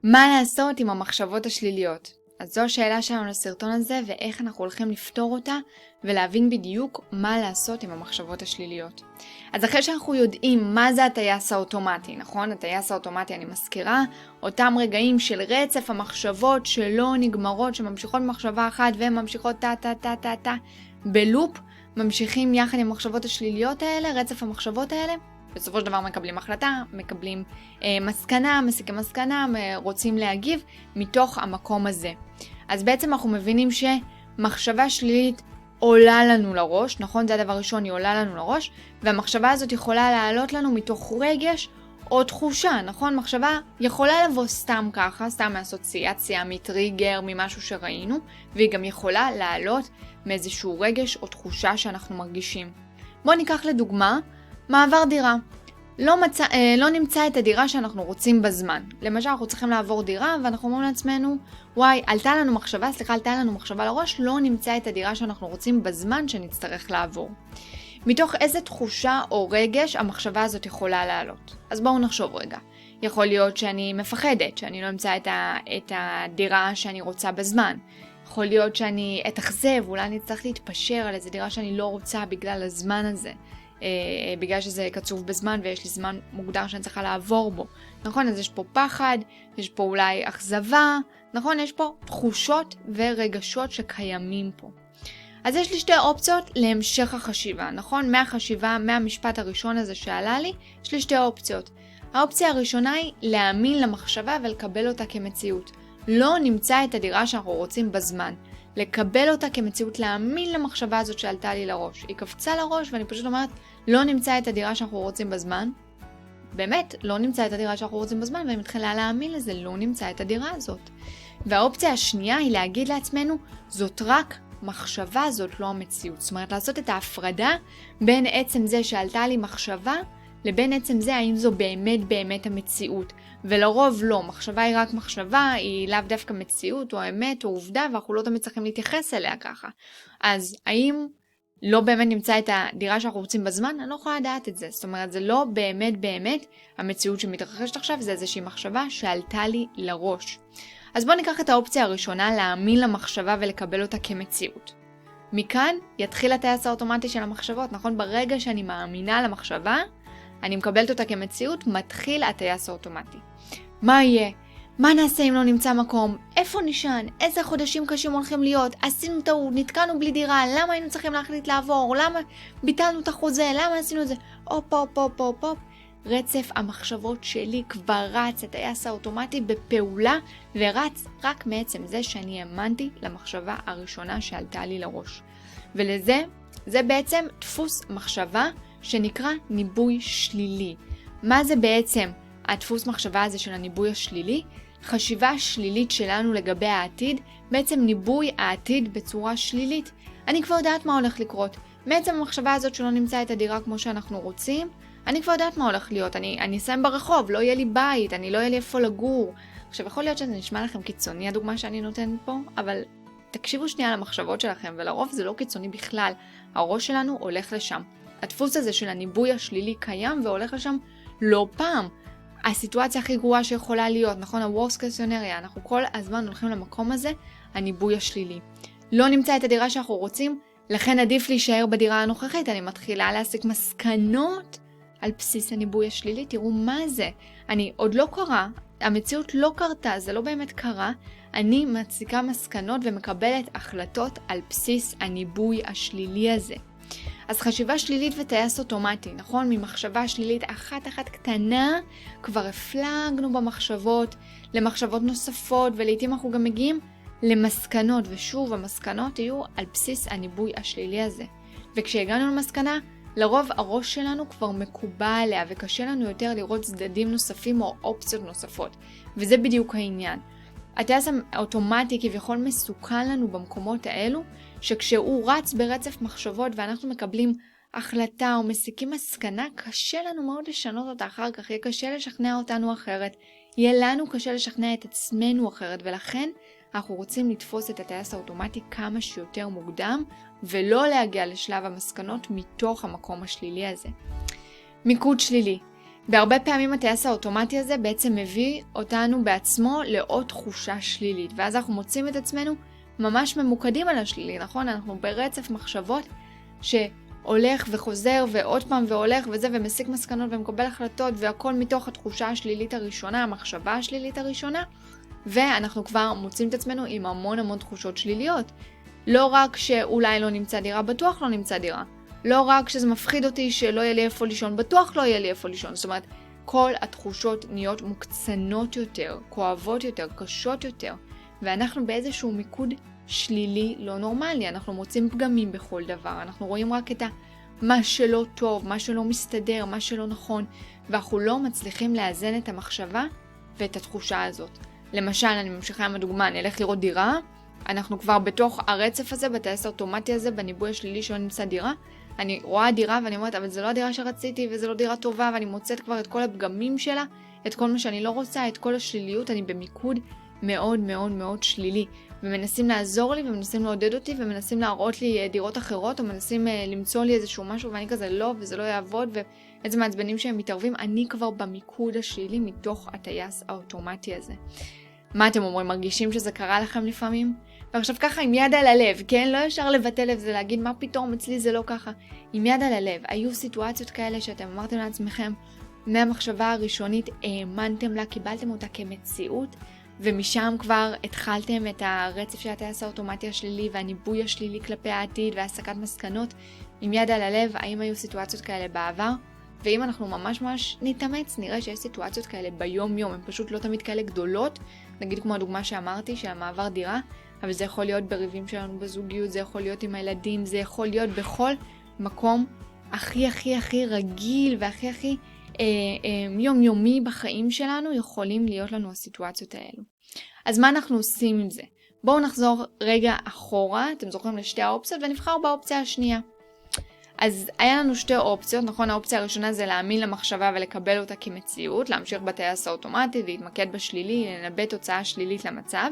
מה לעשות עם המחשבות השליליות? אז זו השאלה שלנו לסרטון הזה, ואיך אנחנו הולכים לפתור אותה ולהבין בדיוק מה לעשות עם המחשבות השליליות. אז אחרי שאנחנו יודעים מה זה הטייס האוטומטי, נכון? הטייס האוטומטי, אני מזכירה, אותם רגעים של רצף המחשבות שלא נגמרות, שממשיכות במחשבה אחת וממשיכות טה בלופ, ממשיכים יחד עם המחשבות השליליות האלה, רצף המחשבות האלה, בסופו של דבר מקבלים החלטה, מקבלים מסקנה, מסיקים מסקנה, רוצים להגיב מתוך המקום הזה. אז בעצם אנחנו מבינים שמחשבה שלילית עולה לנו לראש, נכון? זה הדבר ראשון, היא עולה לנו לראש, והמחשבה הזאת יכולה לעלות לנו מתוך רגש או תחושה, נכון? מחשבה יכולה לבוא סתם ככה, סתם מאסוציאציה, מטריגר, ממשהו שראינו, והיא גם יכולה לעלות מאיזשהו רגש או תחושה שאנחנו מרגישים. בואו ניקח לדוגמה, מעבר דירה. לא נמצא את הדירה שאנחנו רוצים בזמן. למשל, אנחנו צריכים לעבור דירה, ואנחנו אומרים לעצמנו, וואי, עלתה לנו מחשבה לראש, לא נמצא את הדירה שאנחנו רוצים בזמן שנצטרך לעבור. מתוך איזה תחושה או רגש המחשבה הזאת יכולה לעלות. אז בואו נחשוב רגע. יכול להיות שאני מפחדת, שאני לא אמצא את הדירה שאני רוצה בזמן. יכול להיות שאני אתאכזב, אולי אני צריך להתפשר על איזה דירה שאני לא רוצה בגלל הזמן הזה. בגלל שזה קצוב בזמן ויש לי זמן מוגדר שאני צריכה לעבור בו. נכון? אז יש פה פחד, יש פה אולי אכזבה, נכון? יש פה תחושות ורגשות שקיימים פה. אז יש לי שתי אופציות להמשך החשיבה, נכון? מהמשפט הראשון הזה שעלה לי, יש לי שתי אופציות. האופציה הראשונה היא להאמין למחשבה ולקבל אותה כמציאות. לא נמצא את הדירה שאנחנו רוצים בזמן. לקבל אותה כמציאות, להאמין למחשבה הזאת שעלתה לי לראש. היא קפצה לראש ואני פשוט אומרת, לא נמצא את הדירה שאנחנו רוצים בזמן. באמת, לא נמצא את הדירה שאנחנו רוצים בזמן, ואני מתחילה להאמין לזה, לא נמצא את הדירה הזאת. והאופציה השנייה היא להגיד לעצמנו, זאת רק מחשבה, זאת לא המציאות. זאת אומרת, לעשות את ההפרדה בין עצם זה שעלתה לי מחשבה, לבין עצם זה האם זו באמת המציאות. ולרוב לא, מחשבה היא רק מחשבה, היא לאו דווקא מציאות או אמת או עובדה, ואנחנו לא תמיד צריכים להתייחס אליה ככה. אז האם לא באמת נמצא את הדירה שאנחנו רוצים בזמן? אני לא יכולה לדעת את זה. זאת אומרת, זה לא באמת המציאות שמתרחשת עכשיו, זה איזושהי מחשבה שעלתה לי לראש. אז בואו ניקח את האופציה הראשונה, להאמין למחשבה ולקבל אותה כמציאות. מכאן יתחיל הטייס האוטומטי של המחשבות, נכון? ברגע שאני מאמינה למחשבה, אני מקבלת אותה כמציאות, מתחיל הטייס האוטומטי. מה יהיה? מה נעשה אם לא נמצא מקום? איפה נשען? איזה חודשים קשים הולכים להיות? עשינו טעות, נתקענו בלי דירה, למה היינו צריכים להחליט לעבור? למה ביטלנו את החוזה? למה עשינו את זה? הופ. רצף המחשבות שלי כבר רץ, הטייס האוטומטי בפעולה, ורץ רק מעצם זה שאני האמנתי למחשבה הראשונה שעלתה לי לראש. ולזה, זה בעצם דפוס מחשבה שנקרא ניבוי שלילי. מה זה בעצם הדפוס מחשבה הזה של הניבוי השלילי? חשיבה שלילית שלנו לגבי העתיד, בעצם ניבוי העתיד בצורה שלילית. אני כבר יודעת מה הולך לקרות. מעצם המחשבה הזאת שלא נמצא את הדירה כמו שאנחנו רוצים, אני כבר יודעת מה הולך להיות. אני אסיים ברחוב, לא יהיה לי בית, לא יהיה לי איפה לגור. עכשיו, יכול להיות שזה נשמע לכם קיצוני, הדוגמה שאני נותנת פה, אבל תקשיבו שנייה למחשבות שלכם, ולרוב זה לא קיצוני בכלל. הראש שלנו הולך לשם. הדפוס הזה של הניבוי השלילי קיים והולך לשם לא פעם. הסיטואציה הכי גרועה שיכולה להיות, נכון? ה-worst case scenario, אנחנו כל הזמן הולכים למקום הזה, הניבוי השלילי. לא נמצא את הדירה שאנחנו רוצים, לכן עדיף להישאר בדירה הנוכחית. אני מתחילה להסיק מסקנות על בסיס הניבוי השלילי. תראו מה זה. עוד לא קרה, המציאות לא קרתה, זה לא באמת קרה. אני מסיקה מסקנות ומקבלת החלטות על בסיס הניבוי השלילי הזה. אז חשיבה שלילית וטייס אוטומטי, נכון? ממחשבה שלילית אחת קטנה, כבר הפלגנו במחשבות, למחשבות נוספות, ולעיתים אנחנו גם מגיעים למסקנות, ושוב, המסקנות יהיו על בסיס הניבוי השלילי הזה. וכשהגענו למסקנה, לרוב הראש שלנו כבר מקובע עליה, וקשה לנו יותר לראות צדדים נוספים או אופציות נוספות. וזה בדיוק העניין. הטייס האוטומטי כביכול מסוכן לנו במקומות האלו, שכשהוא רץ ברצף מחשבות ואנחנו מקבלים החלטה או מסיקים מסקנה, קשה לנו מאוד לשנות אותה אחר כך, יהיה קשה לשכנע אותנו אחרת, יהיה לנו קשה לשכנע את עצמנו אחרת, ולכן אנחנו רוצים לתפוס את הטייס האוטומטי כמה שיותר מוקדם, ולא להגיע לשלב המסקנות מתוך המקום השלילי הזה. מיקוד שלילי. בהרבה פעמים הטייס האוטומטי הזה בעצם מביא אותנו בעצמו לעוד תחושה שלילית, ואז אנחנו מוצאים את עצמנו ממש ממוקדים על השלילי, נכון? אנחנו ברצף מחשבות שהולך וחוזר ועוד פעם והולך וזה, ומסיק מסקנות ומקבל החלטות, והכל מתוך התחושה השלילית הראשונה, המחשבה השלילית הראשונה, ואנחנו כבר מוצאים את עצמנו עם המון תחושות שליליות. לא רק שאולי לא נמצא דירה, בטוח לא נמצא דירה. לא רק שזה מפחיד אותי שלא יהיה לי איפה לישון, בטוח לא יהיה לי איפה לישון. זאת אומרת, כל התחושות נהיות מוקצנות יותר, כואבות יותר, קשות יותר, ואנחנו באיזשהו מיקוד שלילי לא נורמלי. אנחנו מוצאים פגמים בכל דבר, אנחנו רואים רק את מה שלא טוב, מה שלא מסתדר, מה שלא נכון, ואנחנו לא מצליחים לאזן את המחשבה ואת התחושה הזאת. למשל, אני ממשיכה עם הדוגמה, אני אלך לראות דירה, אנחנו כבר בתוך הרצף הזה, בטייס האוטומטי הזה, בניבוי השלילי שלא נמצא דירה, אני רואה דירה ואני אומרת, אבל זה לא הדירה שרציתי וזה לא דירה טובה, ואני מוצאת כבר את כל הפגמים שלה, את כל מה שאני לא רוצה, את כל השליליות, אני במיקוד מאוד שלילי, ומנסים לעזור לי ומנסים לעודד אותי ומנסים להראות לי דירות אחרות, או מנסים למצוא לי איזשהו משהו, ואני כזה לא, וזה לא יעבוד, ואיזה מעצבנים שהם מתערבים, אני כבר במיקוד השלילי מתוך הטייס האוטומטי הזה. מה אתם אומרים? מרגישים שזה קרה לכם לפעמים? ועכשיו ככה עם יד על הלב, כן? לא ישר לבטל לב, זה להגיד מה פתאום אצלי זה לא ככה. עם יד על הלב, היו סיטואציות כאלה שאתם אמרתם לעצמכם, מהמחשבה הראשונית האמנתם לה, קיבלתם אותה כמציאות, ומשם כבר התחלתם את הרצף של הטייס האוטומטי השלילי והניבוי השלילי כלפי העתיד והסקת מסקנות. עם יד על הלב, האם היו סיטואציות כאלה בעבר? ואם אנחנו ממש נתאמץ, נראה שיש סיטואציות כאלה ביום יום, הן פשוט לא תמיד כאלה גדולות, נגיד כמו הדוגמה שאמרתי, של המעבר דירה, אבל זה יכול להיות בריבים שלנו בזוגיות, זה יכול להיות עם הילדים, זה יכול להיות בכל מקום הכי רגיל והכי יומיומי בחיים שלנו, יכולים להיות לנו הסיטואציות האלו. אז מה אנחנו עושים עם זה? בואו נחזור רגע אחורה, אתם זוכרים לשתי האופציות, ונבחר באופציה השנייה. אז היה לנו שתי אופציות, נכון? האופציה הראשונה זה להאמין למחשבה ולקבל אותה כמציאות, להמשיך בטייס האוטומטי, להתמקד בשלילי, לנבא תוצאה שלילית למצב.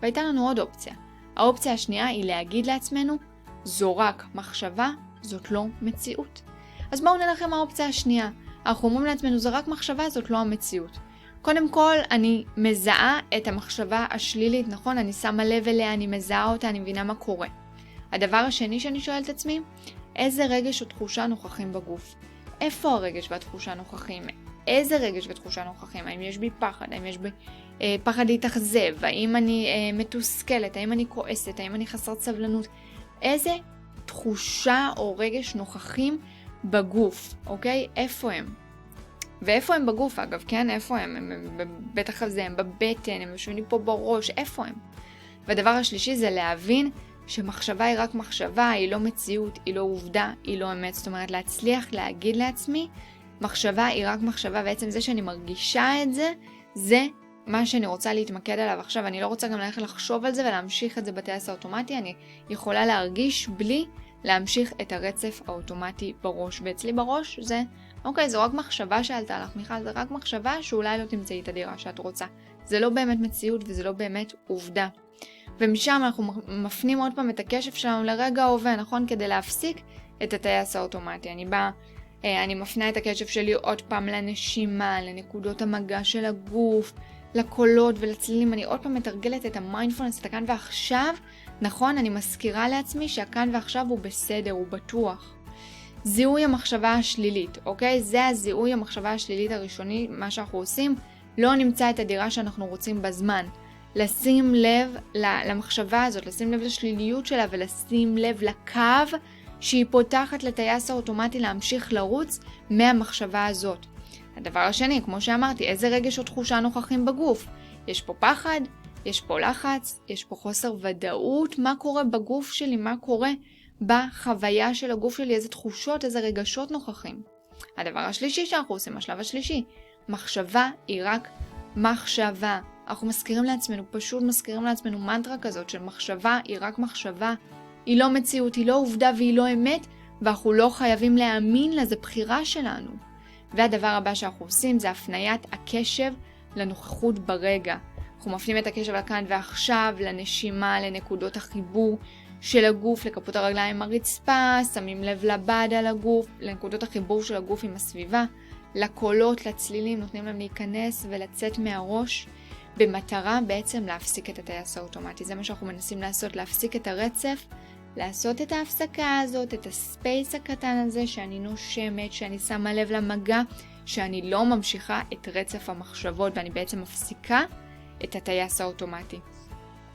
והייתה לנו עוד אופציה. האופציה השנייה היא להגיד לעצמנו, זו רק מחשבה, זאת לא מציאות. אז בואו נלך עם האופציה השנייה. אנחנו אומרים לעצמנו, זו רק מחשבה, זאת לא המציאות. קודם כל, אני מזהה את המחשבה השלילית, נכון? אני שמה לב אליה, אני מזהה אותה, אני מבינה מה קורה. הדבר השני שאני שואלת עצמי, איזה רגש או תחושה נוכחים בגוף? איפה הרגש והתחושה נוכחים? איזה רגש ותחושה נוכחים? האם יש בי פחד? האם יש בי פחד להתאכזב? האם אני מתוסכלת? האם אני כועסת? האם אני חסרת סבלנות? איזה תחושה או רגש נוכחים בגוף, אוקיי? איפה הם? ואיפה הם בגוף, אגב, כן? איפה הם? הם בטח הזה, הם בבטן, הם יושבים לי פה בראש, איפה הם? והדבר השלישי זה להבין שמחשבה היא רק מחשבה, היא לא מציאות, היא לא עובדה, היא לא אמת. זאת אומרת, להצליח להגיד לעצמי, מחשבה היא רק מחשבה, בעצם זה שאני מרגישה את זה, זה מה שאני רוצה להתמקד עליו עכשיו. אני לא רוצה גם ללכת לחשוב על זה ולהמשיך את זה בטייס האוטומטי, אני יכולה להרגיש בלי להמשיך את הרצף האוטומטי בראש. ואצלי בראש זה, אוקיי, זו רק מחשבה שעלתה לך, מיכל, זה רק מחשבה שאולי לא תמצאי את הדירה שאת רוצה. זה לא באמת מציאות וזה לא באמת עובדה. ומשם אנחנו מפנים עוד פעם את הקשב שלנו לרגע ההווה, נכון? כדי להפסיק את הטייס האוטומטי. אני מפנה את הקשב שלי עוד פעם לנשימה, לנקודות המגע של הגוף, לקולות ולצלילים. אני עוד פעם מתרגלת את המיינדפולנס, את הכאן ועכשיו. נכון? אני מזכירה לעצמי שהכאן ועכשיו הוא בסדר, הוא בטוח. זיהוי המחשבה השלילית, אוקיי? זה הזיהוי המחשבה השלילית הראשוני, מה שאנחנו עושים. לא נמצא את הדירה שאנחנו רוצים בזמן. לשים לב למחשבה הזאת, לשים לב לשליליות שלה ולשים לב לקו שהיא פותחת לטייס האוטומטי להמשיך לרוץ מהמחשבה הזאת. הדבר השני, כמו שאמרתי, איזה רגש או תחושה נוכחים בגוף? יש פה פחד, יש פה לחץ, יש פה חוסר ודאות, מה קורה בגוף שלי, מה קורה בחוויה של הגוף שלי, איזה תחושות, איזה רגשות נוכחים. הדבר השלישי שאנחנו עושים, השלב השלישי, מחשבה היא רק מחשבה. אנחנו פשוט מזכירים לעצמנו מנטרה כזאת של מחשבה היא רק מחשבה, היא לא מציאות, היא לא עובדה והיא לא אמת, ואנחנו לא חייבים להאמין לה, זה בחירה שלנו. והדבר הבא שאנחנו עושים זה הפניית הקשב לנוכחות ברגע. אנחנו מפנים את הקשב לכאן ועכשיו, לנשימה, לנקודות החיבור של הגוף, לכפות הרגליים הרצפה, שמים לב לבד על הגוף, לנקודות החיבור של הגוף עם הסביבה, לקולות, לצלילים, נותנים להם להיכנס ולצאת מהראש, במטרה בעצם להפסיק את הטייס האוטומטי. זה מה שאנחנו מנסים לעשות, להפסיק את הרצף, לעשות את ההפסקה הזאת, את הספייס הקטן הזה, שאני נושמת, שאני שמה לב למגע, שאני לא ממשיכה את רצף המחשבות, ואני בעצם מפסיקה את הטייס האוטומטי.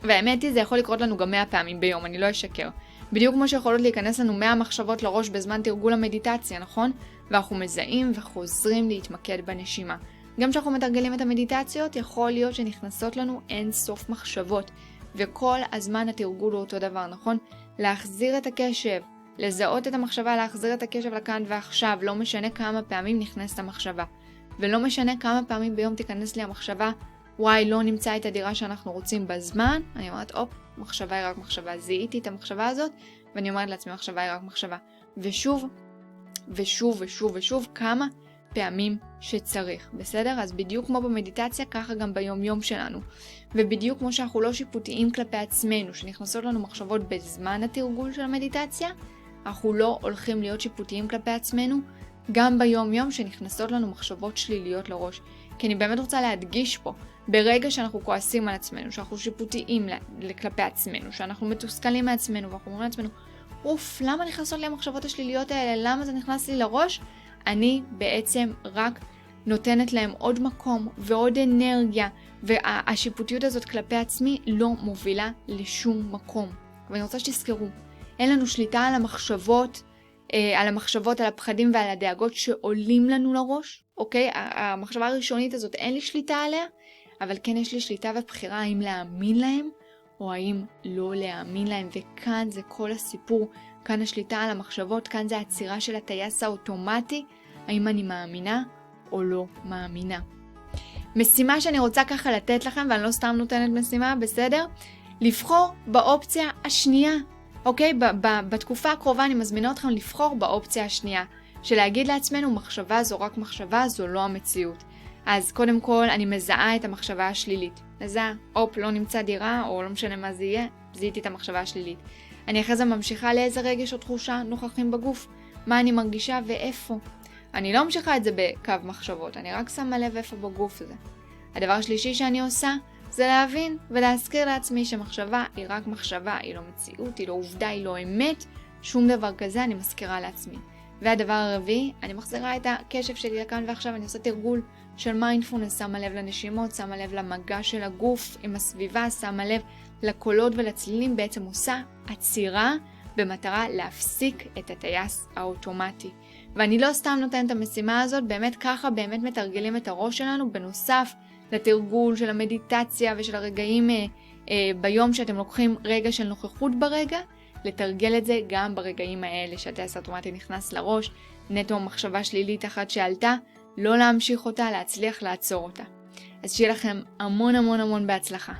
והאמת היא, זה יכול לקרות לנו גם 100 פעמים ביום, אני לא אשקר. בדיוק כמו שיכולות להיכנס לנו 100 מחשבות לראש בזמן תרגול המדיטציה, נכון? ואנחנו מזהים וחוזרים להתמקד בנשימה. גם כשאנחנו מתרגלים את המדיטציות, יכול להיות שנכנסות לנו אין סוף מחשבות. וכל הזמן התרגול הוא אותו דבר, נכון? להחזיר את הקשב, לזהות את המחשבה, להחזיר את הקשב לכאן ועכשיו, לא משנה כמה פעמים נכנסת המחשבה. ולא משנה כמה פעמים ביום תיכנס לי המחשבה, וואי, לא נמצא את הדירה שאנחנו רוצים בזמן, אני אומרת, מחשבה היא רק מחשבה. זיהיתי את המחשבה הזאת, ואני אומרת לעצמי, מחשבה היא רק מחשבה. ושוב, ושוב, ושוב, ושוב, כמה פעמים שצריך, בסדר? אז בדיוק כמו במדיטציה, ככה גם ביום יום שלנו. ובדיוק כמו שאנחנו לא שיפוטיים כלפי עצמנו, שנכנסות לנו מחשבות בזמן התרגול של המדיטציה, אנחנו לא הולכים להיות שיפוטיים כלפי עצמנו, גם ביום יום שנכנסות לנו מחשבות שליליות לראש. כי אני באמת רוצה להדגיש פה, ברגע שאנחנו כועסים על עצמנו, שאנחנו שיפוטיים כלפי עצמנו, שאנחנו מתוסכלים מעצמנו, ואנחנו אומרים לעצמנו, למה נכנסות לי המחשבות השליליות האלה? למה זה נכנס לי לראש? אני בעצם רק נותנת להם עוד מקום ועוד אנרגיה, והשיפוטיות הזאת כלפי עצמי לא מובילה לשום מקום. ואני רוצה שתזכרו, אין לנו שליטה על המחשבות, על הפחדים ועל הדאגות שעולים לנו לראש, אוקיי? המחשבה הראשונית הזאת אין לי שליטה עליה, אבל כן יש לי שליטה ובחירה האם להאמין להם, או האם לא להאמין להם, וכאן זה כל הסיפור, כאן השליטה על המחשבות, כאן זה העצירה של הטייס האוטומטי, האם אני מאמינה או לא מאמינה. משימה שאני רוצה ככה לתת לכם, ואני לא סתם נותנת משימה, בסדר? לבחור באופציה השנייה, אוקיי? בתקופה הקרובה אני מזמינה אתכם לבחור באופציה השנייה, של להגיד לעצמנו, מחשבה זו רק מחשבה, זו לא המציאות. אז קודם כל אני מזהה את המחשבה השלילית. מזהה, לא נמצא דירה, או לא משנה מה זה יהיה, זיהיתי את המחשבה השלילית. אני אחרי זה ממשיכה לאיזה רגש או תחושה נוכחים בגוף, מה אני מרגישה ואיפה. אני לא ממשיכה את זה בקו מחשבות, אני רק שמה לב איפה בגוף זה. הדבר השלישי שאני עושה, זה להבין ולהזכיר לעצמי שמחשבה היא רק מחשבה, היא לא מציאות, היא לא עובדה, היא לא אמת, שום דבר כזה אני מזכירה לעצמי. והדבר הרביעי, אני מחזירה את הקשב שלי לכאן ועכשיו, אני עושה תרגול של מיינדפולנס, שמה לב לנשימות, שמה לב למגע של הגוף עם הסביבה, שמה לב לקולות ולצלילים, בעצם עושה עצירה במטרה להפסיק את הטייס האוטומטי. ואני לא סתם נותנת את המשימה הזאת, באמת ככה, באמת מתרגלים את הראש שלנו, בנוסף לתרגול של המדיטציה ושל הרגעים ביום שאתם לוקחים רגע של נוכחות ברגע, לתרגל את זה גם ברגעים האלה שהטייס האוטומטי נכנס לראש, נטו מחשבה שלילית אחת שעלתה, לא להמשיך אותה, להצליח לעצור אותה. אז שיהיה לכם המון המון המון בהצלחה.